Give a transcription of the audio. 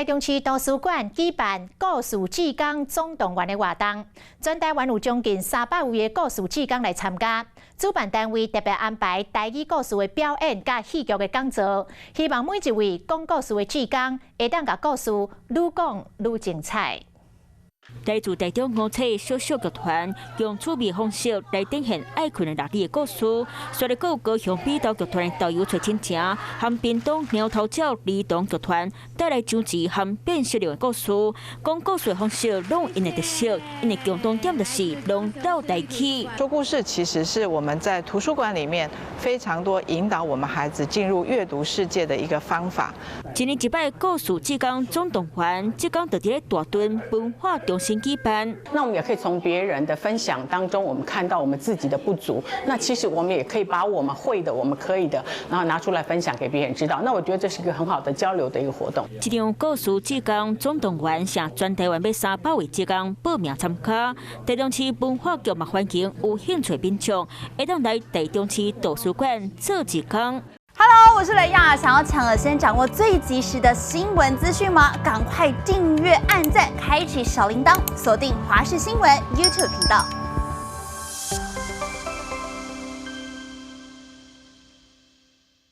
台中市图书馆举办故事志工总动员的活动，全台湾有将近300位的故事志工来参加。主办单位特别安排台语故事的表演甲戏剧的讲座，希望每一位讲故事的志工会当甲故事愈讲愈精彩。 来自台中五彩小小剧团，用趣味方式来展现爱困的热力的故事。虽然有高雄北投剧团的导游崔清正，和屏东苗头角儿童剧团带来张志和变色龙的故事，讲故事的方式拢因的特色，因的共同点就是拢绕在一起。说故事其实是我们在图书馆里面非常多引导我们孩子进入阅读世界的一个方法。一年一摆故事志工总动员，志工就伫咧大墩文化中心举办。那我们也可以从别人的分享当中，我们看到我们自己的不足。那其实我们也可以把我们会的、我们可以的，然后拿出来分享给别人知道。那我觉得这是一个很好的交流的一个活动。这场故事志工总动员，向全台湾要300位志工报名参加。台中市文化局嘛欢迎有兴趣民众，会当来台中市图书馆做志工。 Hello， 我是雷亚。想要抢先掌握最及时的新闻资讯吗？赶快订阅、按赞、开启小铃铛，锁定华视新闻 YouTube 频道。